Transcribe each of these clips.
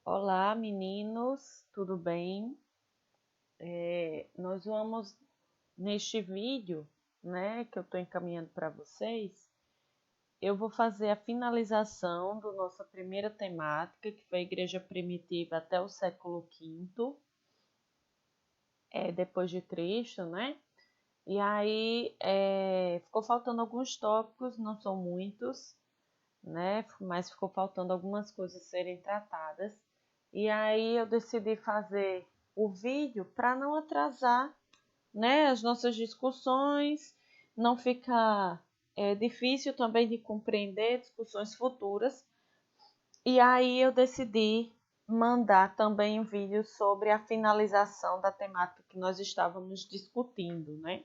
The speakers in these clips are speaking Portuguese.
Olá, meninos, tudo bem? Nós vamos, neste vídeo, né, que eu estou encaminhando para vocês, eu vou fazer a finalização da nossa primeira temática, que foi a Igreja Primitiva até o século V, depois de Cristo, né? E aí, ficou faltando alguns tópicos, não são muitos, né? Mas ficou faltando algumas coisas serem tratadas. E aí eu decidi fazer o vídeo para não atrasar, né, as nossas discussões, não ficar difícil também de compreender discussões futuras. E aí eu decidi mandar também um vídeo sobre a finalização da temática que nós estávamos discutindo, né?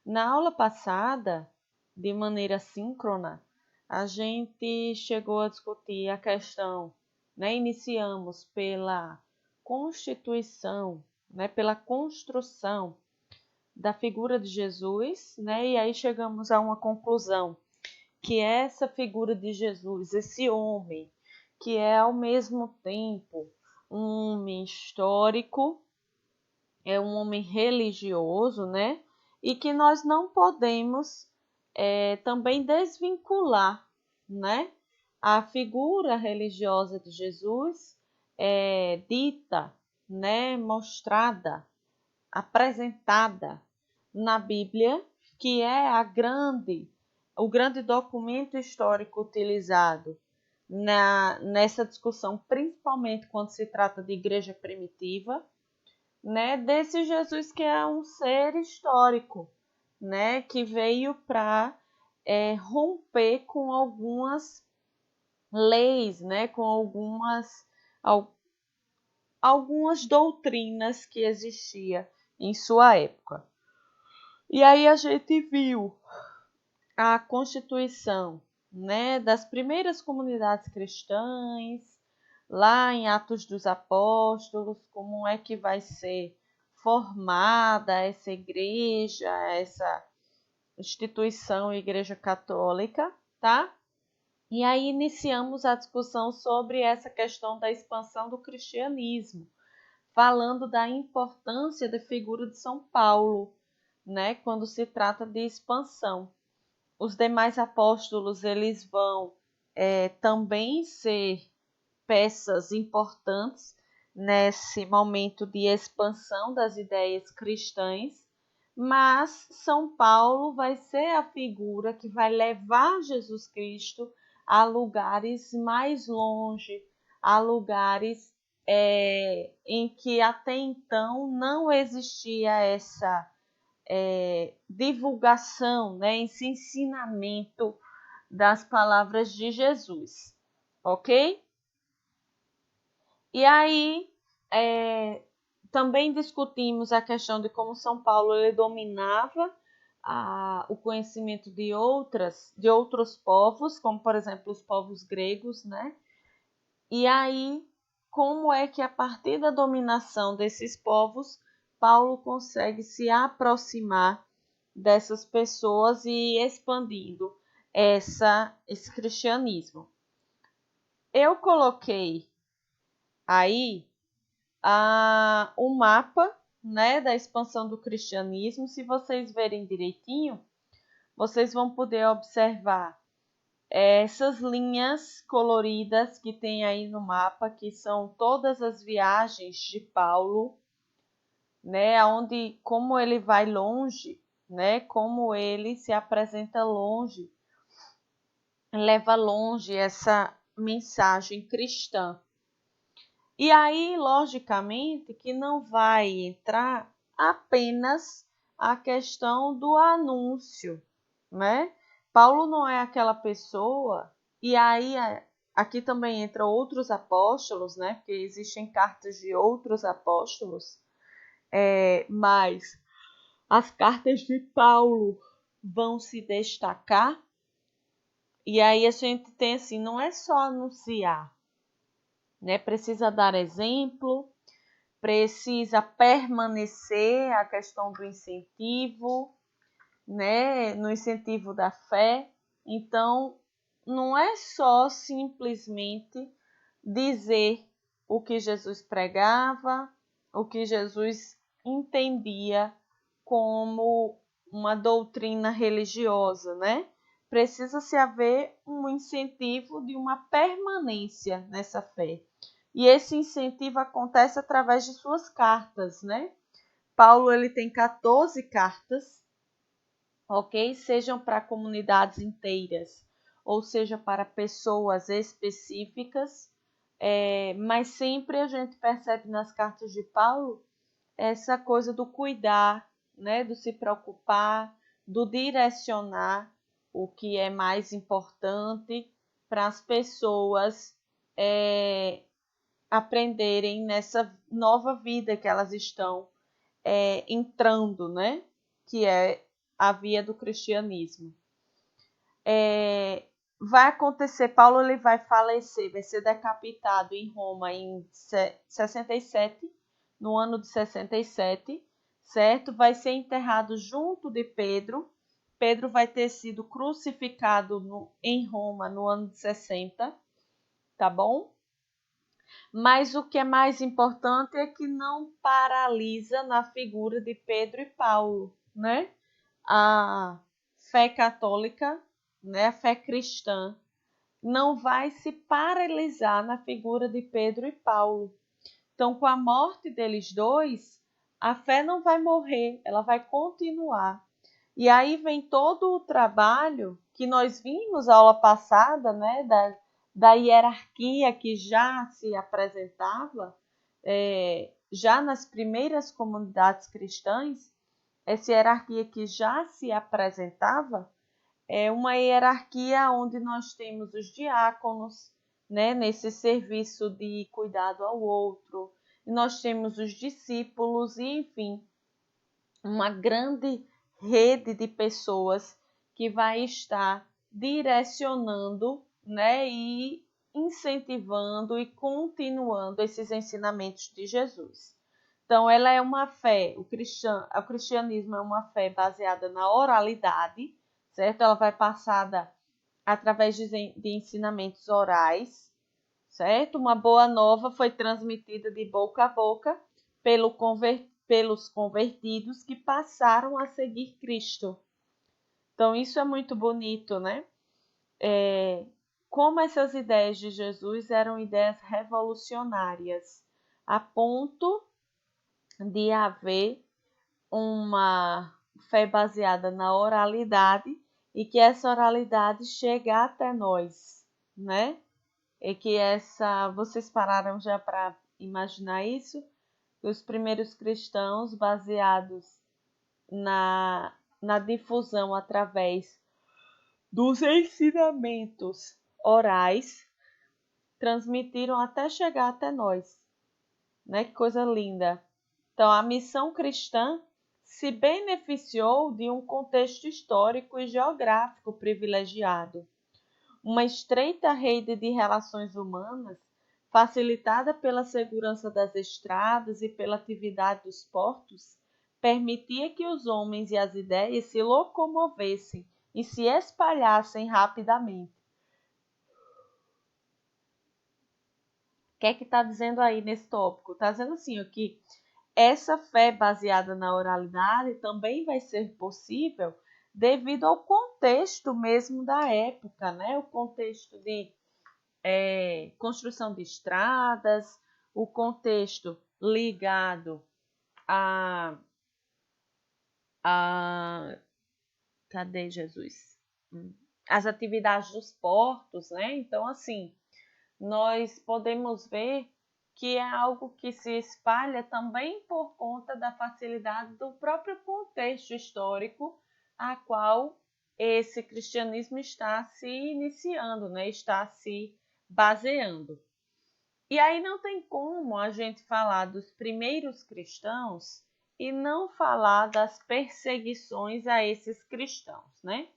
Na aula passada, de maneira síncrona, a gente chegou a discutir a questão, né? Iniciamos pela constituição, né? Pela construção da figura de Jesus, né? E aí chegamos a uma conclusão, que essa figura de Jesus, esse homem, que é ao mesmo tempo um homem histórico, é um homem religioso, né? E que nós não podemos também desvincular, né? A figura religiosa de Jesus dita, né? Mostrada, apresentada na Bíblia, que é o grande documento histórico utilizado nessa discussão, principalmente quando se trata de igreja primitiva, né, desse Jesus que é um ser histórico, né, que veio para romper com algumas leis, né, com algumas doutrinas que existia em sua época. E aí a gente viu a constituição, né, das primeiras comunidades cristãs, lá em Atos dos Apóstolos, como é que vai ser formada essa igreja, essa instituição Igreja Católica, tá? E aí iniciamos a discussão sobre essa questão da expansão do cristianismo, falando da importância da figura de São Paulo, né, quando se trata de expansão. Os demais apóstolos eles vão também ser peças importantes nesse momento de expansão das ideias cristãs, mas São Paulo vai ser a figura que vai levar Jesus Cristo a lugares mais longe, a lugares em que até então não existia essa divulgação, né, esse ensinamento das palavras de Jesus, ok? E aí também discutimos a questão de como São Paulo ele dominava o conhecimento de outros povos, como por exemplo os povos gregos, né? E aí como é que a partir da dominação desses povos Paulo consegue se aproximar dessas pessoas e expandindo esse cristianismo. Eu coloquei aí o mapa, né, da expansão do cristianismo. Se vocês verem direitinho, vocês vão poder observar essas linhas coloridas que tem aí no mapa, que são todas as viagens de Paulo, né, onde como ele vai longe, né, como ele se apresenta longe, leva longe essa mensagem cristã. E aí, logicamente, que não vai entrar apenas a questão do anúncio, né? Paulo não é aquela pessoa, e aí aqui também entra outros apóstolos, né? Porque existem cartas de outros apóstolos, mas as cartas de Paulo vão se destacar. E aí a gente tem assim, não é só anunciar, né? Precisa dar exemplo, precisa permanecer a questão do incentivo, né? No incentivo da fé. Então, não é só simplesmente dizer, o que Jesus pregava, o que Jesus entendia como uma doutrina religiosa, né? Precisa-se haver um incentivo de uma permanência nessa fé. E esse incentivo acontece através de suas cartas, né? Paulo ele tem 14 cartas, ok? Sejam para comunidades inteiras, ou seja, para pessoas específicas, mas sempre a gente percebe nas cartas de Paulo essa coisa do cuidar, né? Do se preocupar, do direcionar o que é mais importante para as pessoas aprenderem nessa nova vida que elas estão entrando, né? Que é a via do cristianismo. Vai acontecer, Paulo ele vai falecer, vai ser decapitado em Roma em 67, no ano de 67, certo? Vai ser enterrado junto de Pedro. Pedro vai ter sido crucificado em Roma no ano de 60, tá bom? Mas o que é mais importante é que não paralisa na figura de Pedro e Paulo, né? A fé católica, né? A fé cristã, não vai se paralisar na figura de Pedro e Paulo. Então, com a morte deles dois, a fé não vai morrer, ela vai continuar. E aí vem todo o trabalho que nós vimos na aula passada, né, da hierarquia que já se apresentava, já nas primeiras comunidades cristãs, essa hierarquia que já se apresentava é uma hierarquia onde nós temos os diáconos, né, nesse serviço de cuidado ao outro, e nós temos os discípulos, e enfim, uma grande rede de pessoas que vai estar direcionando, né, e incentivando e continuando esses ensinamentos de Jesus. Então, ela é uma fé, o cristianismo é uma fé baseada na oralidade, certo? Ela vai passada através de ensinamentos orais, certo? Uma boa nova foi transmitida de boca a boca pelos convertidos que passaram a seguir Cristo. Então, isso é muito bonito, né? Como essas ideias de Jesus eram ideias revolucionárias, a ponto de haver uma fé baseada na oralidade e que essa oralidade chegue até nós, né? E que vocês pararam já para imaginar isso? Os primeiros cristãos, baseados na difusão através dos ensinamentos orais, transmitiram até chegar até nós, né? Que coisa linda! Então, a missão cristã se beneficiou de um contexto histórico e geográfico privilegiado. Uma estreita rede de relações humanas, facilitada pela segurança das estradas e pela atividade dos portos, permitia que os homens e as ideias se locomovessem e se espalhassem rapidamente. O que é que está dizendo aí nesse tópico? Está dizendo assim, que essa fé baseada na oralidade também vai ser possível devido ao contexto mesmo da época, né? O contexto de construção de estradas, o contexto ligado a cadê Jesus? As atividades dos portos, né? Então, assim, nós podemos ver que é algo que se espalha também por conta da facilidade do próprio contexto histórico a qual esse cristianismo está se iniciando, né? Está se baseando. E aí não tem como a gente falar dos primeiros cristãos e não falar das perseguições a esses cristãos, né?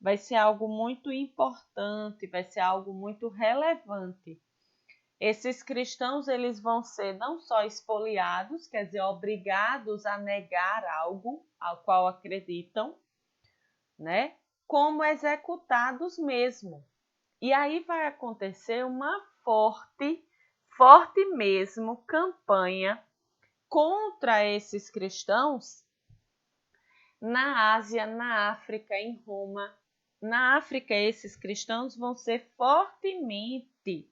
Vai ser algo muito importante, vai ser algo muito relevante. Esses cristãos eles vão ser não só expoliados, quer dizer, obrigados a negar algo ao qual acreditam, né? Como executados mesmo. E aí vai acontecer uma forte forte mesmo campanha contra esses cristãos na Ásia, na África, em Roma. Na África, esses cristãos vão ser fortemente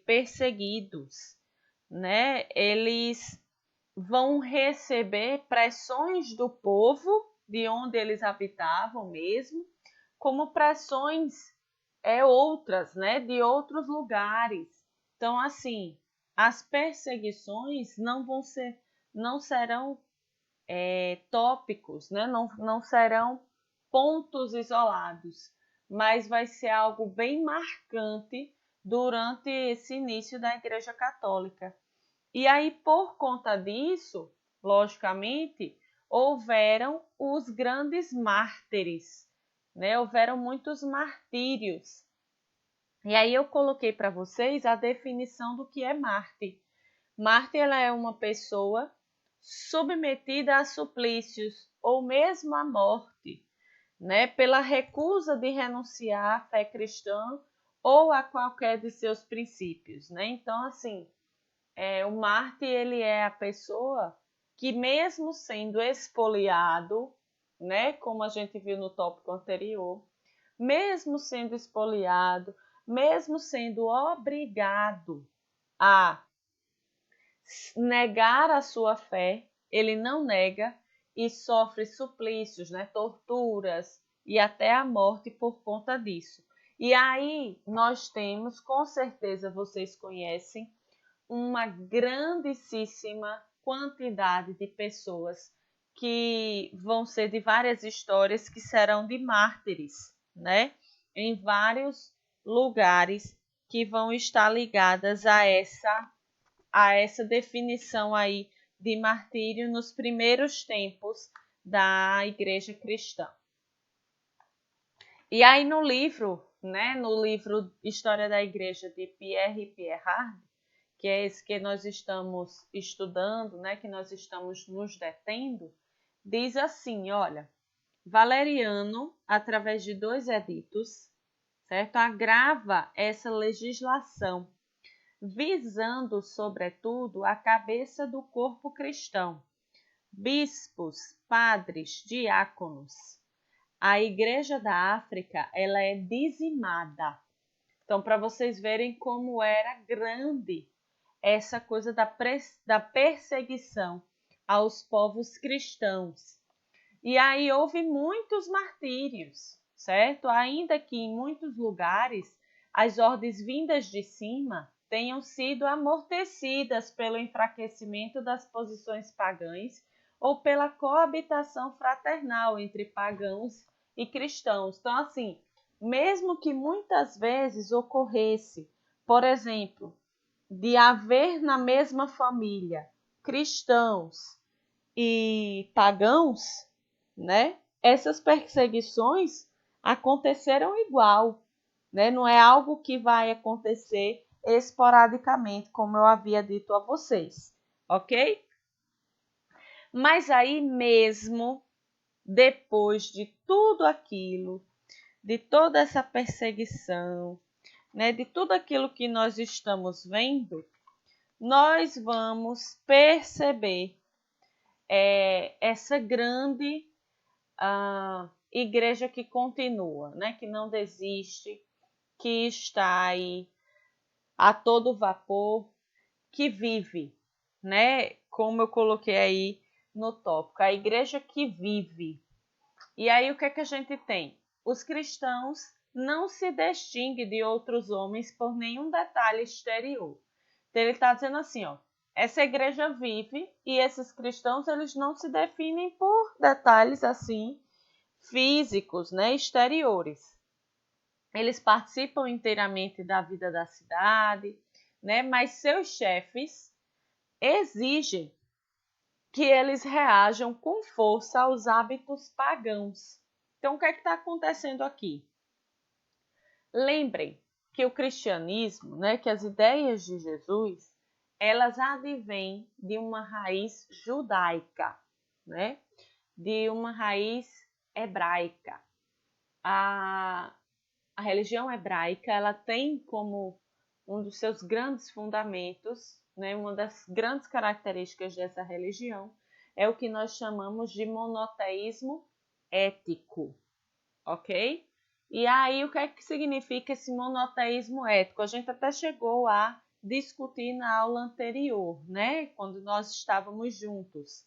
perseguidos, né? Eles vão receber pressões do povo de onde eles habitavam mesmo, como pressões outras, né, de outros lugares. Então, assim, as perseguições não serão tópicos, né? Não serão pontos isolados, mas vai ser algo bem marcante durante esse início da Igreja Católica. E aí, por conta disso, logicamente, houveram os grandes mártires, né? Houveram muitos martírios. E aí eu coloquei para vocês a definição do que é mártir. Mártir, ela é uma pessoa submetida a suplícios ou mesmo à morte, né, pela recusa de renunciar à fé cristã ou a qualquer de seus princípios, né? Então, assim, o mártir, ele é a pessoa que, mesmo sendo expoliado, né, como a gente viu no tópico anterior, mesmo sendo expoliado, mesmo sendo obrigado a negar a sua fé, ele não nega e sofre suplícios, né, torturas e até a morte por conta disso. E aí nós temos, com certeza vocês conhecem, uma grandíssima quantidade de pessoas que vão ser de várias histórias que serão de mártires, né? Em vários lugares que vão estar ligadas a essa definição aí de martírio nos primeiros tempos da Igreja Cristã. E aí no livro História da Igreja de Pierre Pierrard, que é esse que nós estamos estudando, né, que nós estamos nos detendo, diz assim, olha, Valeriano, através de 2 editos, certo, agrava essa legislação, visando, sobretudo, a cabeça do corpo cristão, bispos, padres, diáconos. A Igreja da África, ela é dizimada. Então, para vocês verem como era grande essa coisa da perseguição aos povos cristãos. E aí houve muitos martírios, certo? Ainda que em muitos lugares as ordens vindas de cima tenham sido amortecidas pelo enfraquecimento das posições pagãs ou pela coabitação fraternal entre pagãos e cristãos. Então, assim, mesmo que muitas vezes ocorresse, por exemplo, de haver na mesma família cristãos e pagãos, né? Essas perseguições aconteceram igual, né? Não é algo que vai acontecer esporadicamente, como eu havia dito a vocês, ok? Mas aí mesmo, depois de tudo aquilo, de toda essa perseguição, né, de tudo aquilo que nós estamos vendo, nós vamos perceber essa grande igreja que continua, né, que não desiste, que está aí a todo vapor, que vive, né, como eu coloquei aí no tópico, a igreja que vive. E aí o que é que a gente tem? Os cristãos não se distinguem de outros homens por nenhum detalhe exterior. Então ele está dizendo assim, ó, essa igreja vive e esses cristãos eles não se definem por detalhes assim físicos, né, exteriores. Eles participam inteiramente da vida da cidade, né, mas seus chefes exigem que eles reajam com força aos hábitos pagãos. Então, o que é que está acontecendo aqui? Lembrem que o cristianismo, né, que as ideias de Jesus, elas advêm de uma raiz judaica, né, de uma raiz hebraica. A religião hebraica, ela tem como um dos seus grandes fundamentos, né, uma das grandes características dessa religião, é o que nós chamamos de monoteísmo ético, ok? E aí, o que é que significa esse monoteísmo ético? A gente até chegou a discutir na aula anterior, né, quando nós estávamos juntos,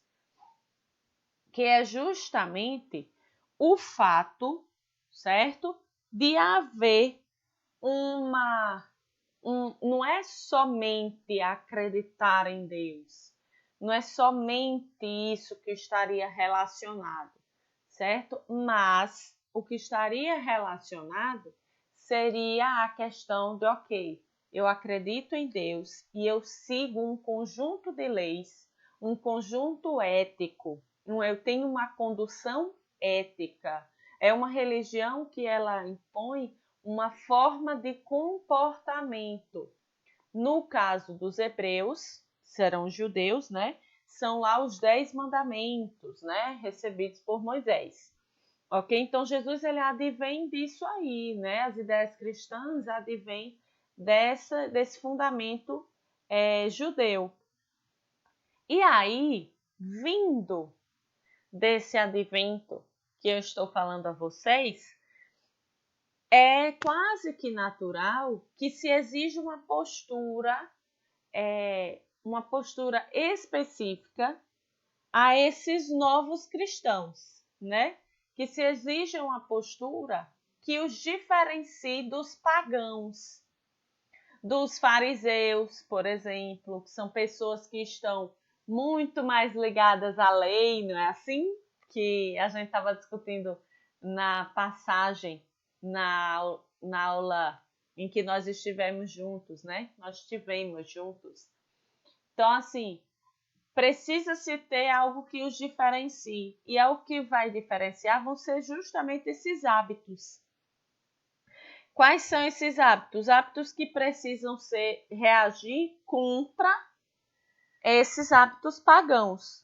que é justamente o fato, certo, de haver não é somente acreditar em Deus, não é somente isso que estaria relacionado, certo? Mas o que estaria relacionado seria a questão de, ok, eu acredito em Deus e eu sigo um conjunto de leis, um conjunto ético, eu tenho uma condução ética. É uma religião que ela impõe uma forma de comportamento. No caso dos hebreus, serão judeus, né? São lá os 10 mandamentos, né? Recebidos por Moisés. Ok? Então, Jesus, ele advém disso aí, né? As ideias cristãs advêm desse fundamento judeu. E aí, vindo desse advento que eu estou falando a vocês, é quase que natural que se exija uma postura específica a esses novos cristãos, né? Que se exija uma postura que os diferencie dos pagãos, dos fariseus, por exemplo, que são pessoas que estão muito mais ligadas à lei, não é assim? Que a gente estava discutindo na passagem, na aula em que nós estivemos juntos, né? Nós estivemos juntos. Então, assim, precisa-se ter algo que os diferencie. E é o que vai diferenciar vão ser justamente esses hábitos. Quais são esses hábitos? Hábitos que precisam reagir contra esses hábitos pagãos.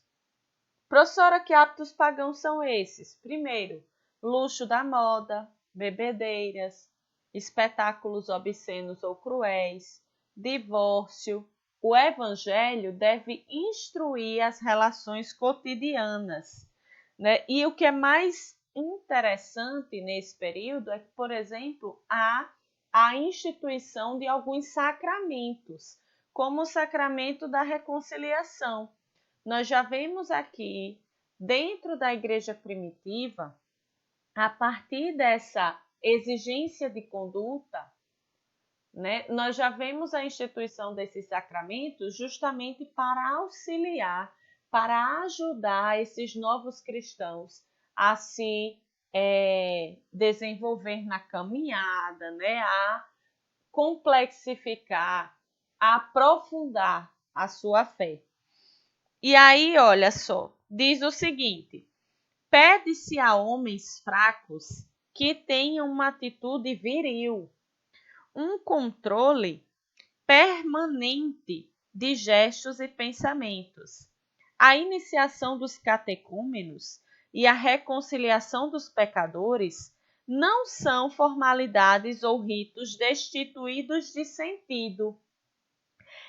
Professora, que hábitos pagãos são esses? Primeiro, luxo da moda, bebedeiras, espetáculos obscenos ou cruéis, divórcio. O evangelho deve instruir as relações cotidianas, né? E o que é mais interessante nesse período é que, por exemplo, há a instituição de alguns sacramentos, como o sacramento da reconciliação. Nós já vemos aqui, dentro da igreja primitiva, a partir dessa exigência de conduta, né, nós já vemos a instituição desses sacramentos justamente para auxiliar, para ajudar esses novos cristãos a se desenvolver na caminhada, né, a complexificar, a aprofundar a sua fé. E aí, olha só, diz o seguinte: pede-se a homens fracos que tenham uma atitude viril, um controle permanente de gestos e pensamentos, a iniciação dos catecúmenos e a reconciliação dos pecadores não são formalidades ou ritos destituídos de sentido.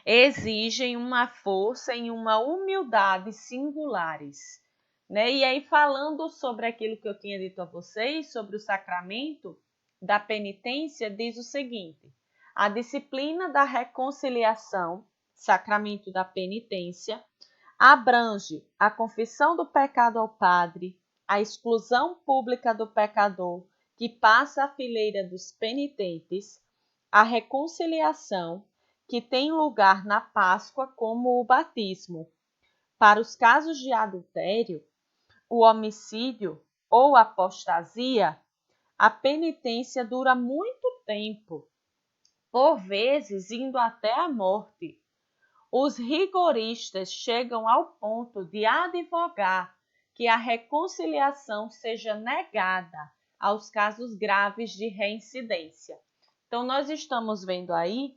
Exigem uma força e uma humildade singulares. Né? E aí, falando sobre aquilo que eu tinha dito a vocês, sobre o sacramento da penitência, diz o seguinte: a disciplina da reconciliação, sacramento da penitência, abrange a confissão do pecado ao padre, a exclusão pública do pecador que passa à fileira dos penitentes, a reconciliação, que tem lugar na Páscoa como o batismo. Para os casos de adultério, o homicídio ou apostasia, a penitência dura muito tempo, por vezes indo até a morte. Os rigoristas chegam ao ponto de advogar que a reconciliação seja negada aos casos graves de reincidência. Então, nós estamos vendo aí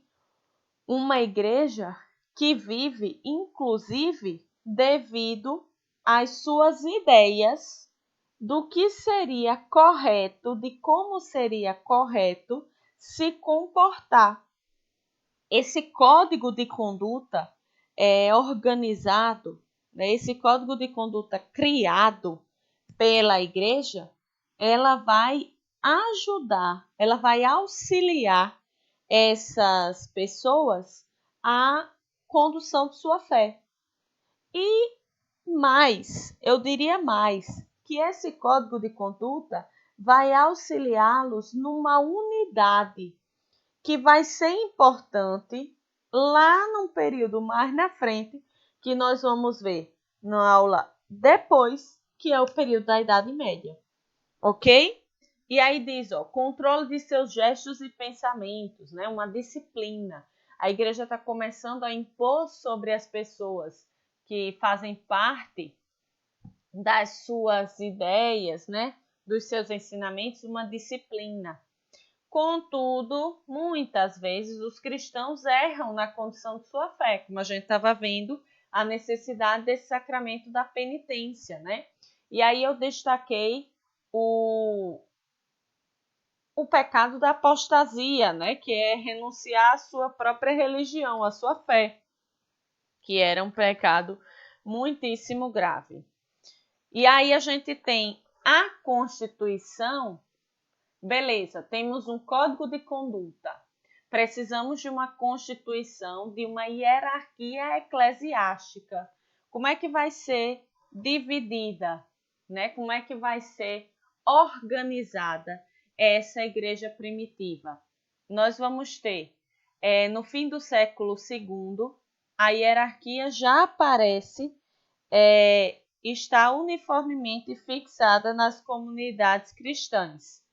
uma igreja que vive, inclusive, devido às suas ideias do que seria correto, de como seria correto se comportar. esse código de conduta organizado, né, esse código de conduta criado pela igreja, ela vai ajudar, ela vai auxiliar essas pessoas à condução de sua fé. E mais, eu diria mais, que esse código de conduta vai auxiliá-los numa unidade que vai ser importante lá num período mais na frente, que nós vamos ver na aula depois, que é o período da Idade Média, ok? E aí diz, controle de seus gestos e pensamentos, né? Uma disciplina. A igreja está começando a impor sobre as pessoas que fazem parte das suas ideias, né? Dos seus ensinamentos, uma disciplina. Contudo, muitas vezes os cristãos erram na condição de sua fé, como a gente estava vendo, a necessidade desse sacramento da penitência, né? E aí eu destaquei o pecado da apostasia, né? Que é renunciar à sua própria religião, à sua fé, que era um pecado muitíssimo grave. E aí a gente tem a Constituição. Beleza, temos um código de conduta. Precisamos de uma constituição, de uma hierarquia eclesiástica. Como é que vai ser dividida, né? Como é que vai ser organizada essa igreja primitiva? Nós vamos ter, no fim do século II, a hierarquia já aparece, está uniformemente fixada nas comunidades cristãs.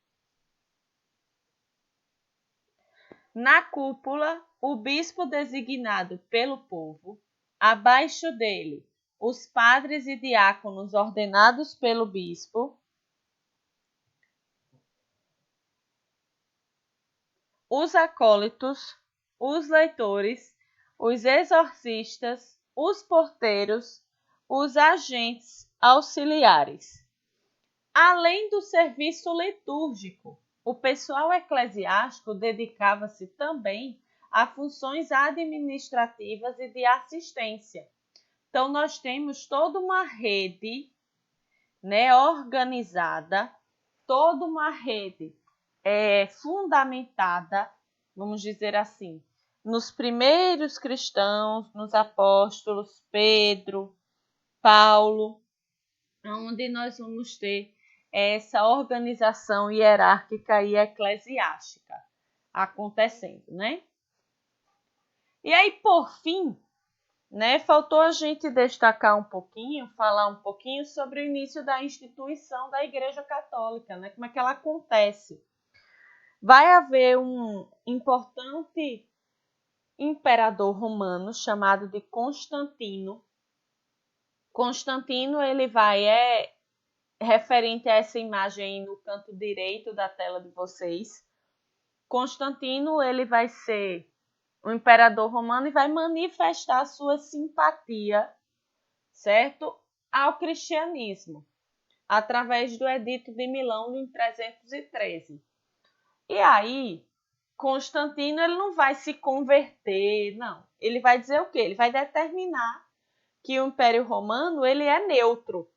Na cúpula, o bispo designado pelo povo, abaixo dele, os padres e diáconos ordenados pelo bispo, os acólitos, os leitores, os exorcistas, os porteiros, os agentes auxiliares. Além do serviço litúrgico, o pessoal eclesiástico dedicava-se também a funções administrativas e de assistência. Então, nós temos toda uma rede, né, organizada, toda uma rede fundamentada, vamos dizer assim, nos primeiros cristãos, nos apóstolos, Pedro, Paulo, onde nós vamos ter essa organização hierárquica e eclesiástica acontecendo, né? E aí, por fim, né, faltou a gente destacar um pouquinho, falar um pouquinho sobre o início da instituição da Igreja Católica, né? Como é que ela acontece. Vai haver um importante imperador romano chamado de Constantino. Constantino, ele vai referente a essa imagem aí no canto direito da tela de vocês. Constantino, ele vai ser o imperador romano e vai manifestar sua simpatia, certo, ao cristianismo, através do Edito de Milão em 313. E aí, Constantino, ele não vai se converter, não. Ele vai dizer o quê? Ele vai determinar que o Império Romano, ele é neutro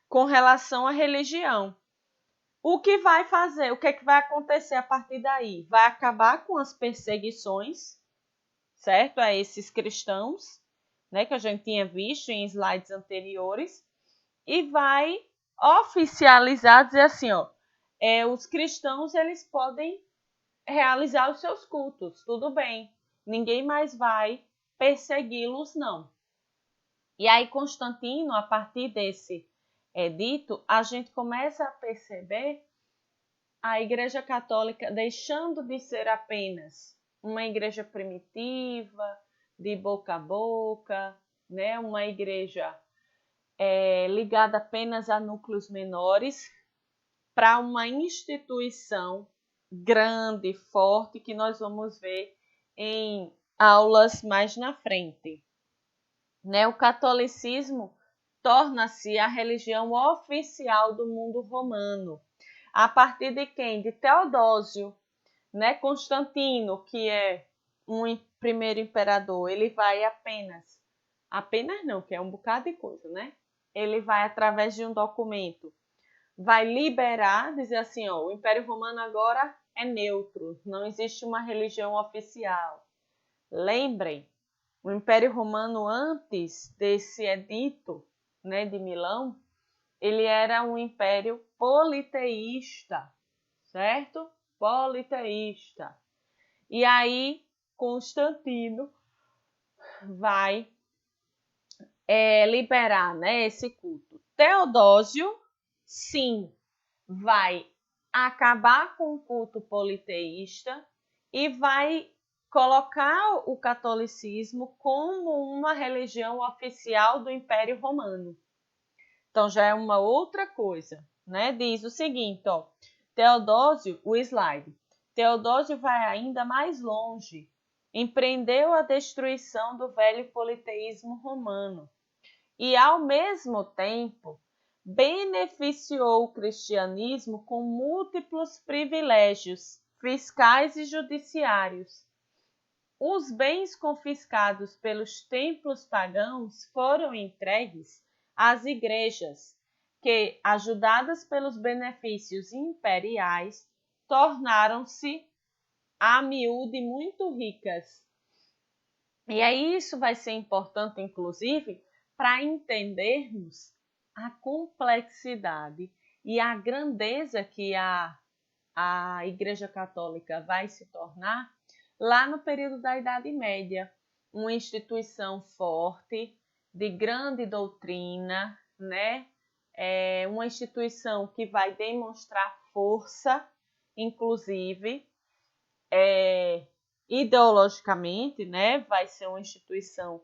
com relação à religião. O que vai fazer? O que é que vai acontecer a partir daí? Vai acabar com as perseguições, certo? A esses cristãos, né, que a gente tinha visto em slides anteriores, e vai oficializar, dizer assim, os cristãos, eles podem realizar os seus cultos, tudo bem. Ninguém mais vai persegui-los, não. E aí, Constantino, a partir desse edito, a gente começa a perceber a Igreja Católica deixando de ser apenas uma igreja primitiva, de boca a boca, né? Uma igreja ligada apenas a núcleos menores, para uma instituição grande, forte, que nós vamos ver em aulas mais na frente. Né? O catolicismo torna-se a religião oficial do mundo romano. A partir de quem? De Teodósio, né? Constantino, que é primeiro imperador, ele vai apenas não, que é um bocado de coisa, né? Ele vai, através de um documento, vai liberar, dizer assim, ó, o Império Romano agora é neutro, não existe uma religião oficial. Lembrem, o Império Romano, antes desse edito, né, de Milão, ele era um império politeísta, certo? Politeísta. E aí, Constantino vai liberar, né, esse culto. Teodósio, sim, vai acabar com o culto politeísta e vai colocar o catolicismo como uma religião oficial do Império Romano. Então já é uma outra coisa, né? Diz o seguinte, ó, Teodósio, o slide. Teodósio vai ainda mais longe. Empreendeu a destruição do velho politeísmo romano e, ao mesmo tempo, beneficiou o cristianismo com múltiplos privilégios fiscais e judiciários. Os bens confiscados pelos templos pagãos foram entregues às igrejas, que, ajudadas pelos benefícios imperiais, tornaram-se a miúde muito ricas. E aí isso vai ser importante, inclusive, para entendermos a complexidade e a grandeza que a Igreja Católica vai se tornar lá no período da Idade Média. Uma instituição forte, de grande doutrina, né? Uma instituição que vai demonstrar força, inclusive, ideologicamente, né? Vai ser uma instituição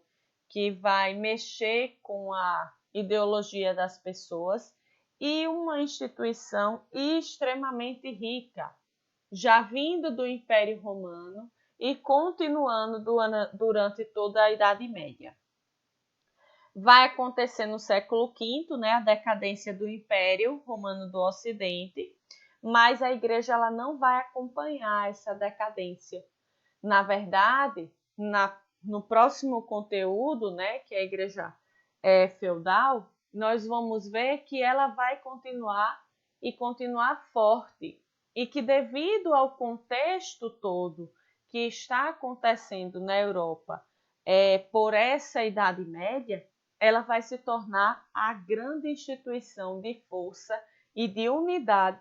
que vai mexer com a ideologia das pessoas e uma instituição extremamente rica, já vindo do Império Romano e continuando durante toda a Idade Média. Vai acontecer no século V, né, a decadência do Império Romano do Ocidente, mas a Igreja ela não vai acompanhar essa decadência. Na verdade, no próximo conteúdo, né, que é a Igreja feudal, nós vamos ver que ela vai continuar e continuar forte, e que, devido ao contexto todo que está acontecendo na Europa por essa Idade Média, ela vai se tornar a grande instituição de força e de unidade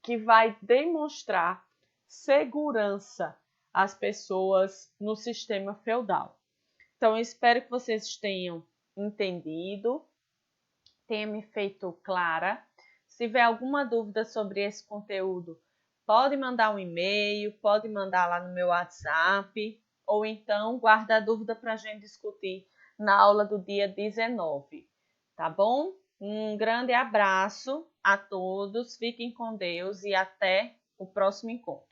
que vai demonstrar segurança às pessoas no sistema feudal. Então, eu espero que vocês tenham entendido, tenha me feito clara. Se tiver alguma dúvida sobre esse conteúdo, pode mandar um e-mail, pode mandar lá no meu WhatsApp, ou então guarda a dúvida para a gente discutir na aula do dia 19, tá bom? Um grande abraço a todos, fiquem com Deus e até o próximo encontro.